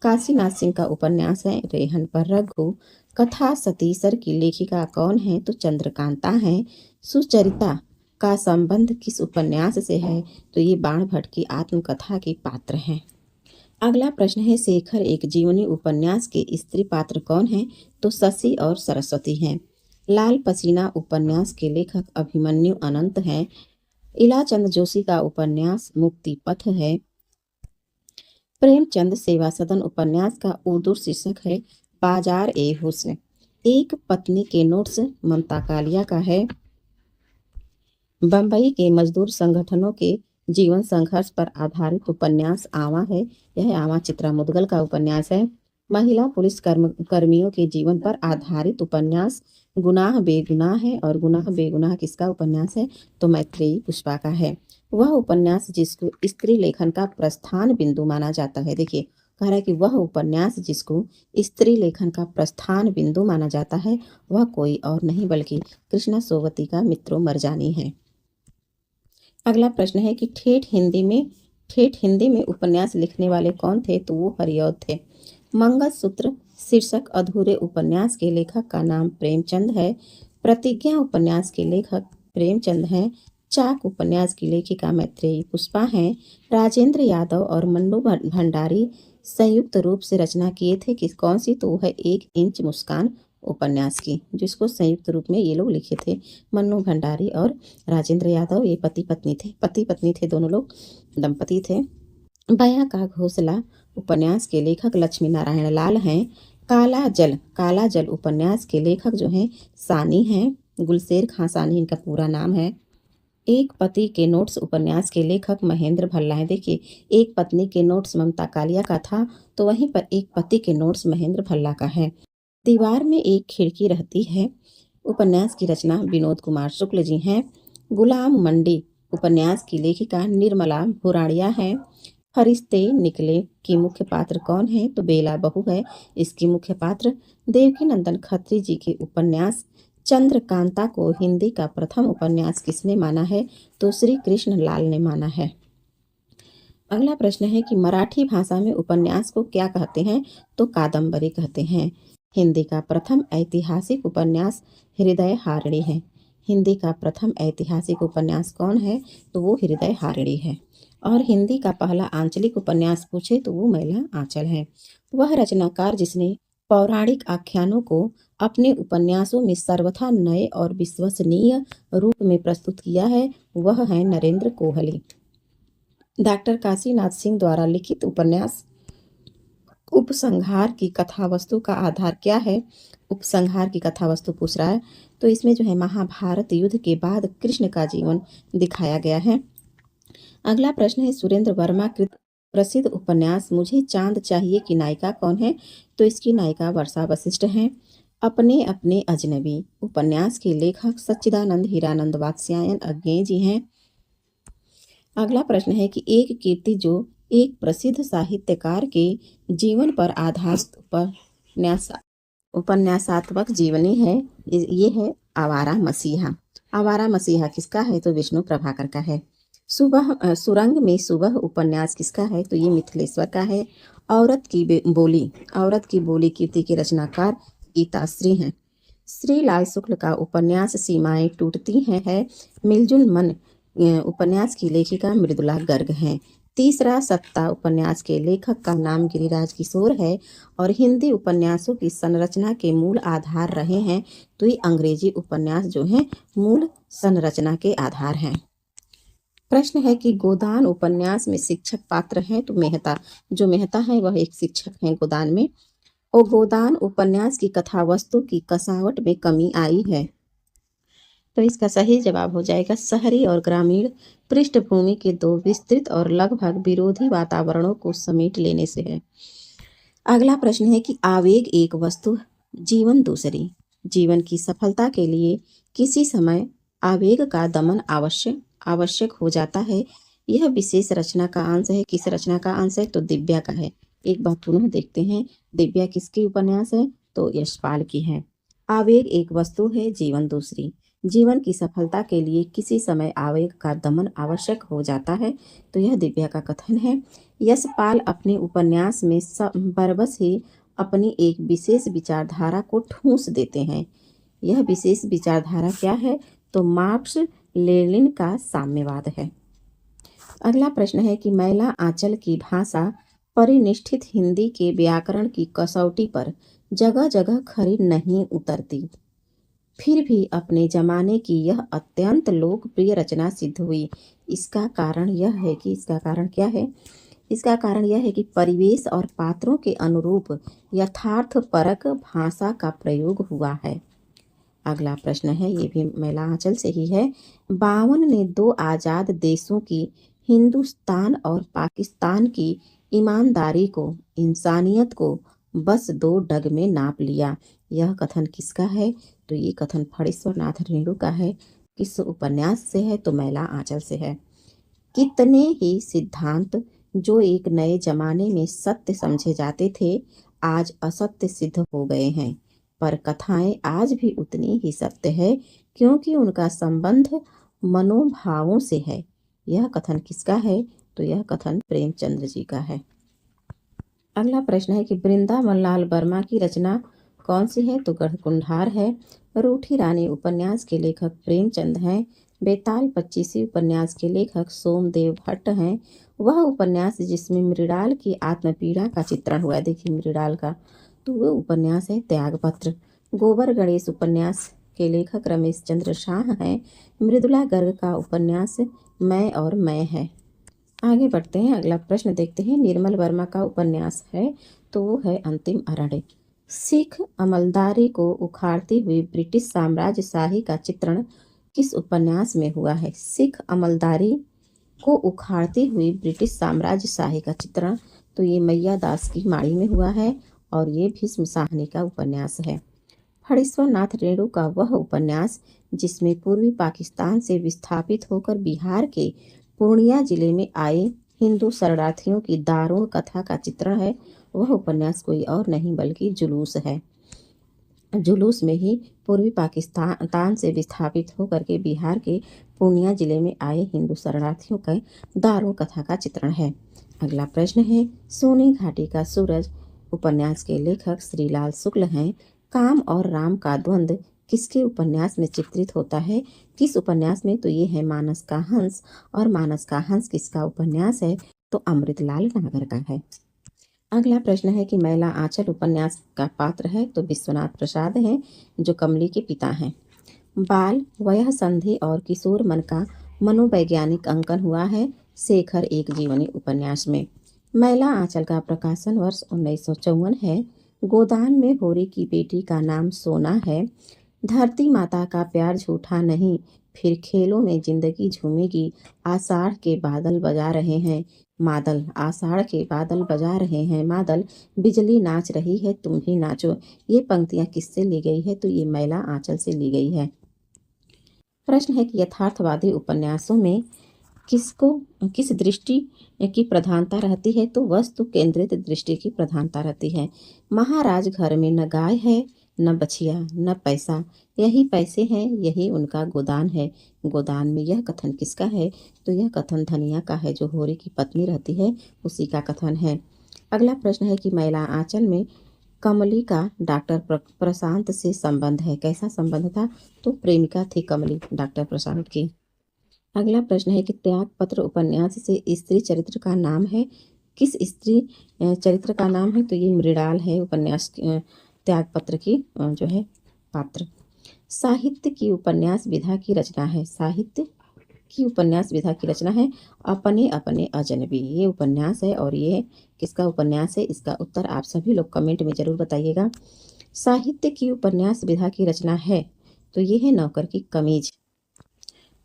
काशीनाथ सिंह का उपन्यास है रेहन पर रघु। कथा सतीसर की लेखिका कौन है? तो चंद्रकांता हैं। सुचरिता का संबंध किस उपन्यास से है? तो ये बाण भट्ट की आत्मकथा के पात्र हैं। अगला प्रश्न है शेखर एक जीवनी उपन्यास के स्त्री पात्र कौन हैं? तो शशि और सरस्वती हैं। लाल पसीना उपन्यास के लेखक अभिमन्यु अनंत हैं। इलाचंद जोशी का उपन्यास मुक्ति पथ है। प्रेमचंद सेवा सदन उपन्यास का उर्दू शीर्षक है बाजार ए हुस्न। एक पत्नी के नोट्स ममता कालिया का है। बंबई के मजदूर संगठनों के जीवन संघर्ष पर आधारित उपन्यास आवा है। यह आवा चित्रा मुदगल का उपन्यास है। महिला पुलिस कर्मियों के जीवन पर आधारित उपन्यास गुनाह बेगुनाह है और गुनाह बेगुनाह किसका उपन्यास है? तो मैत्रेयी पुष्पा का है। वह उपन्यास जिसको स्त्री लेखन का प्रस्थान बिंदु माना जाता है, देखिए कह रहा है कि वह उपन्यास जिसको स्त्री लेखन का प्रस्थान बिंदु माना जाता है वह कोई और नहीं बल्कि कृष्णा सोबती का मित्रों मरजानी है। अगला प्रश्न है कि ठेठ हिंदी में उपन्यास लिखने वाले कौन थे? तो वो हरिऔध थे। मंगलसूत्र शीर्षक अधूरे उपन्यास के लेखक का नाम प्रेमचंद है। प्रतिज्ञा उपन्यास के लेखक प्रेमचंद हैं। चाक उपन्यास की लेखिका मैत्रेयी पुष्पा हैं। राजेंद्र यादव और मन्नू भंडारी संयुक्त रूप से रचना किए थे कि कौन सी? तो वो है एक इंच मुस्कान उपन्यास की, जिसको संयुक्त रूप में ये लोग लिखे थे मन्नू भंडारी और राजेंद्र यादव। ये पति पत्नी थे दोनों लोग, दंपति थे। बयां का घोंसला उपन्यास के लेखक लक्ष्मी नारायण लाल हैं। काला जल उपन्यास के लेखक जो हैं सानी हैं, गुलशेर खां सानी इनका पूरा नाम है। एक पति के नोट्स उपन्यास के लेखक महेंद्र भल्ला हैं। देखिए एक पत्नी के नोट्स ममता कालिया का था, तो वहीं पर एक पति के नोट्स महेंद्र भल्ला का है। दीवार में एक खिड़की रहती है उपन्यास की रचना विनोद कुमार शुक्ल जी हैं। गुलाम मंडी उपन्यास की लेखिका निर्मला भुराड़िया हैं। फरिश्ते निकले की मुख्य पात्र कौन है? तो बेला बहू है इसकी मुख्य पात्र। देवकी नंदन खत्री जी के उपन्यास चंद्रकांता को हिंदी का प्रथम उपन्यास किसने माना है? तो श्री कृष्ण लाल ने माना है। अगला प्रश्न है कि मराठी भाषा में उपन्यास को क्या कहते हैं? तो कादम्बरी कहते हैं। हिंदी का प्रथम ऐतिहासिक उपन्यास हृदय हारिणी है। हिंदी का प्रथम ऐतिहासिक उपन्यास कौन है? तो वो हृदय हारिणी है। और हिंदी का पहला आंचलिक उपन्यास पूछे तो वो मैला आंचल है। वह रचनाकार जिसने पौराणिक आख्यानों को अपने उपन्यासों में सर्वथा नए और विश्वसनीय रूप में प्रस्तुत किया है, वह है नरेंद्र कोहली। डॉक्टर काशीनाथ सिंह द्वारा लिखित उपन्यास उपसंहार की कथावस्तु का आधार क्या है? उपसंहार की कथावस्तु पूछ रहा है, तो इसमें जो है महाभारत युद्ध के बाद कृष्ण का जीवन दिखाया गया है। अगला प्रश्न है, सुरेंद्र वर्मा कृत प्रसिद्ध उपन्यास मुझे चांद चाहिए की नायिका कौन है? तो इसकी नायिका वर्षा वशिष्ठ हैं। अपने अपने अजनबी उपन्यास के लेखक सच्चिदानंद हीरानंद वात्स्यायन अज्ञेय जी हैं। अगला प्रश्न है कि एक कीर्ति जो एक प्रसिद्ध साहित्यकार के जीवन पर आधारित उपन्यासात्मक जीवनी है, ये है आवारा मसीहा। आवारा मसीहा किसका है? तो विष्णु प्रभाकर का है। सुरंग में सुबह उपन्यास किसका है? तो ये मिथिलेश्वर का है। औरत की बोली कीर्ति के रचनाकार गीताश्री हैं। श्री लाल शुक्ल का उपन्यास सीमाएं टूटती हैं है। मिलजुल मन उपन्यास की लेखिका मृदुला गर्ग हैं। तीसरा सत्ता उपन्यास के लेखक का नाम गिरिराज किशोर है और हिंदी उपन्यासों की संरचना के मूल आधार रहे हैं, तो ये अंग्रेजी उपन्यास जो हैं मूल संरचना के आधार हैं। प्रश्न है कि गोदान उपन्यास में शिक्षक पात्र हैं, तो मेहता है वह एक शिक्षक हैं गोदान में। और गोदान उपन्यास की कथावस्तु की कसावट में कमी आई है, तो इसका सही जवाब हो जाएगा शहरी और ग्रामीण पृष्ठभूमि के दो विस्तृत और लगभग विरोधी वातावरणों को समेट लेने से है। अगला प्रश्न है कि आवेग एक वस्तु, जीवन दूसरी। जीवन की सफलता के लिए किसी समय आवेग का दमन आवश्यक हो जाता है। यह विशेष रचना का अंश है। किस रचना का अंश है? तो दिव्या का है। एक बार पुनः देखते हैं, दिव्या किसकी उपन्यास है? तो यशपाल की है। आवेग एक वस्तु है, जीवन दूसरी। जीवन की सफलता के लिए किसी समय आवेग का दमन आवश्यक हो जाता है, तो यह दिव्या का कथन है। यशपाल अपने उपन्यास में बरबस ही अपनी एक विशेष विचारधारा को ठूंस देते हैं। यह विशेष विचारधारा क्या है? तो मार्क्स लेनिन का साम्यवाद है। अगला प्रश्न है कि मैला आंचल की भाषा परिनिष्ठित हिंदी के व्याकरण की कसौटी पर जगह जगह खरी नहीं उतरती, फिर भी अपने जमाने की यह अत्यंत लोकप्रिय रचना सिद्ध हुई। इसका कारण क्या है? इसका कारण यह है कि परिवेश और पात्रों के अनुरूप यथार्थपरक भाषा का प्रयोग हुआ है। अगला प्रश्न है, ये भी मैला आंचल से ही है। 52 ने दो आज़ाद देशों की, हिंदुस्तान और पाकिस्तान की ईमानदारी को, इंसानियत को बस दो डग में नाप लिया। यह कथन किसका है? तो ये कथन फणीश्वर नाथ रेणु का है। किस उपन्यास से है? तो मैला आंचल से है। कितने ही सिद्धांत जो एक नए जमाने में सत्य समझे जाते थे, आज असत्य सिद्ध हो गए हैं, पर कथाएं आज भी उतनी ही सत्य है, क्योंकि उनका संबंध मनोभावों से है। यह कथन किसका है? तो यह कथन प्रेमचंद्र जी का है। अगला प्रश्न है कि वृंदावन लाल वर्मा की रचना कौन सी है? तो गढ़कुंडार है। रूठी रानी उपन्यास के लेखक प्रेमचंद हैं। बेताल पच्चीसी उपन्यास के लेखक सोमदेव भट्ट हैं। वह उपन्यास जिसमें मृणाल की आत्मपीड़ा का चित्रण हुआ है, देखिए मृणाल का, तो वह उपन्यास है त्यागपत्र। गोबर गणेश उपन्यास के लेखक रमेश चंद्र शाह हैं। मृदुला गर्ग का उपन्यास मैं और मैं है। आगे बढ़ते हैं, अगला प्रश्न देखते हैं। निर्मल वर्मा का उपन्यास है, तो वो है अंतिम अरण्य। सिख अमलदारी को उखाड़ती हुई ब्रिटिश साम्राज्यशाही का चित्रण किस उपन्यास में हुआ है? सिख अमलदारी को उखाड़ती हुई ब्रिटिश साम्राज्यशाही का चित्रण, तो ये मैया दास की माड़ी में हुआ है और ये भीष्म साहनी का उपन्यास है। फणीश्वर नाथ रेणु का वह उपन्यास जिसमें पूर्वी पाकिस्तान से विस्थापित होकर बिहार के पूर्णिया जिले में आए हिंदू शरणार्थियों की दारुण कथा का चित्रण है, वह उपन्यास कोई और नहीं बल्कि जुलूस है। जुलूस में ही पूर्वी पाकिस्तान से विस्थापित होकर के बिहार के पूर्णिया जिले में आए हिंदू शरणार्थियों का दारुण कथा का चित्रण है। अगला प्रश्न है, सोनी घाटी का सूरज उपन्यास के लेखक श्रीलाल शुक्ल हैं। काम और राम का द्वंद्व किसके उपन्यास में चित्रित होता है? किस उपन्यास में? तो ये है मानस का हंस। और मानस का हंस किसका उपन्यास है? तो अमृतलाल नागर का है। अगला प्रश्न है कि मैला आंचल उपन्यास का पात्र है तो विश्वनाथ प्रसाद हैं, जो कमली के पिता हैं। बाल वयः संधि और किशोर मन का मनोवैज्ञानिक अंकन हुआ है शेखर एक जीवनी उपन्यास में। मैला आंचल का प्रकाशन वर्ष 1954 है। गोदान में होरी की बेटी का नाम सोना है। धरती माता का प्यार झूठा नहीं, फिर खेलों में जिंदगी झूमेगी। आषाढ़ के बादल बजा रहे हैं मादल, आषाढ़ के बादल बजा रहे हैं मादल, बिजली नाच रही है तुम भी नाचो। ये पंक्तियां किससे ली गई है? तो ये मैला आंचल से ली गई है। प्रश्न है कि यथार्थवादी उपन्यासों में किस दृष्टि की प्रधानता रहती है? तो वस्तु केंद्रित दृष्टि की प्रधानता रहती है। महाराज घर में न गाय है न बछिया न पैसा, यही पैसे हैं यही उनका गोदान है। गोदान में यह कथन किसका है? तो यह कथन धनिया का है, जो होरी की पत्नी रहती है उसी का कथन है। अगला प्रश्न है कि मैला आंचल में कमली का डॉक्टर प्रशांत से संबंध है। कैसा संबंध था? तो प्रेमिका थी कमली डॉक्टर प्रशांत की। अगला प्रश्न है कि त्यागपत्र उपन्यास से स्त्री चरित्र का नाम है। किस स्त्री चरित्र का नाम है? तो ये मृणाल है उपन्यास त्यागपत्र की जो है पात्र। साहित्य की उपन्यास विधा की रचना है। साहित्य की उपन्यास विधा की रचना है अपने अपने अजनबी, ये उपन्यास है। और ये किसका उपन्यास है? इसका उत्तर आप सभी लोग कमेंट में जरूर बताइएगा। साहित्य की उपन्यास विधा की रचना है तो ये है नौकर की कमीज।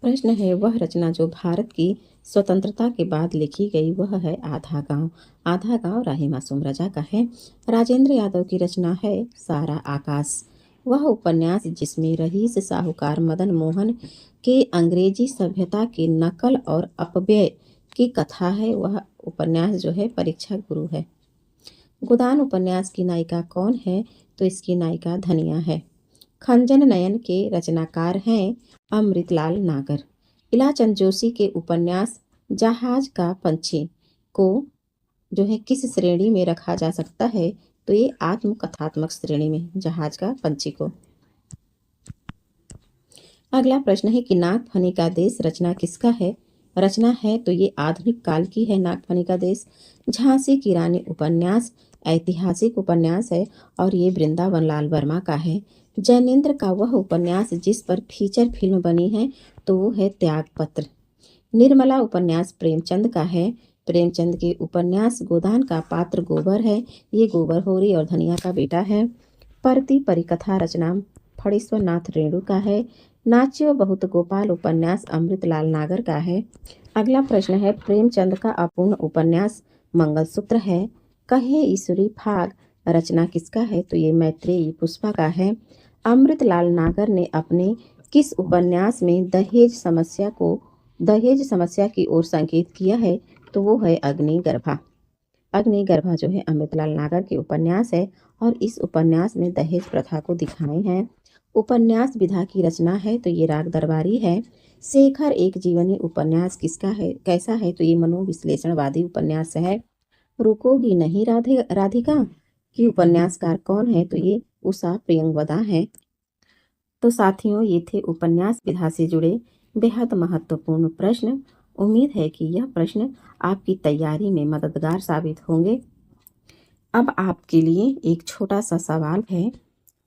प्रश्न है वह रचना जो भारत की स्वतंत्रता के बाद लिखी गई, वह है आधा गांव। आधा गांव राही मासूम रजा का है। राजेंद्र यादव की रचना है सारा आकाश। वह उपन्यास जिसमें रईस साहूकार मदन मोहन के अंग्रेजी सभ्यता की नकल और अपव्यय की कथा है, वह उपन्यास जो है परीक्षा गुरु है। गोदान उपन्यास की नायिका कौन है? तो इसकी नायिका धनिया है। खंजन नयन के रचनाकार हैं अमृतलाल नागर। इलाचंद जोशी के उपन्यास जहाज का पंछी को जो है किस श्रेणी में रखा जा सकता है? तो ये आत्मकथात्मक श्रेणी में, जहाज का पंछी को। अगला प्रश्न है कि नागफनी का देश रचना किसका है? रचना है तो ये आधुनिक काल की है नागफनी का देश। झांसी की रानी उपन्यास ऐतिहासिक उपन्यास है और ये वृंदावन लाल वर्मा का है। जैनेन्द्र का वह उपन्यास जिस पर फीचर फिल्म बनी है तो वो है त्यागपत्र। निर्मला उपन्यास प्रेमचंद का है। प्रेमचंद के उपन्यास गोदान का पात्र गोबर है। ये गोबर होरी और धनिया का बेटा है। परती परिकथा रचना फणीश्वर नाथ रेणु का है। नाच्यो बहुत गोपाल उपन्यास अमृतलाल नागर का है। अगला प्रश्न है प्रेमचंद का अपूर्ण उपन्यास मंगलसूत्र है। कहे ईश्वरी फाग रचना किसका है? तो ये मैत्रेयी पुष्पा का है। अमृतलाल नागर ने अपने किस उपन्यास में दहेज समस्या की ओर संकेत किया है? तो वो है अग्निगर्भा। अग्निगर्भा जो है अमृतलाल नागर के उपन्यास है और इस उपन्यास में दहेज प्रथा को दिखाए हैं। उपन्यास विधा की रचना है तो ये राग दरबारी है। शेखर एक जीवनी उपन्यास किसका है? कैसा है? तो ये मनोविश्लेषणवादी उपन्यास है। रुकोगी नहीं राधिका की उपन्यासकार कौन है? तो ये उषा प्रियंवदा है। तो साथियों, ये थे उपन्यास विधा से जुड़े बेहद महत्वपूर्ण प्रश्न। उम्मीद है कि यह प्रश्न आपकी तैयारी में मददगार साबित होंगे। अब आपके लिए एक छोटा सा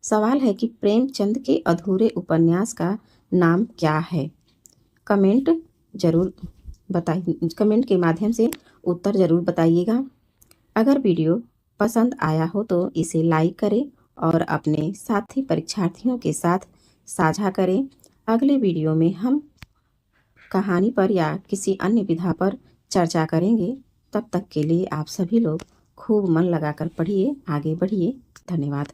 सवाल है कि प्रेमचंद के अधूरे उपन्यास का नाम क्या है? कमेंट के माध्यम से उत्तर जरूर बताइएगा। अगर वीडियो पसंद आया हो तो इसे लाइक करें और अपने साथी परीक्षार्थियों के साथ साझा करें। अगले वीडियो में हम कहानी पर या किसी अन्य विधा पर चर्चा करेंगे। तब तक के लिए आप सभी लोग खूब मन लगाकर पढ़िए, आगे बढ़िए। धन्यवाद।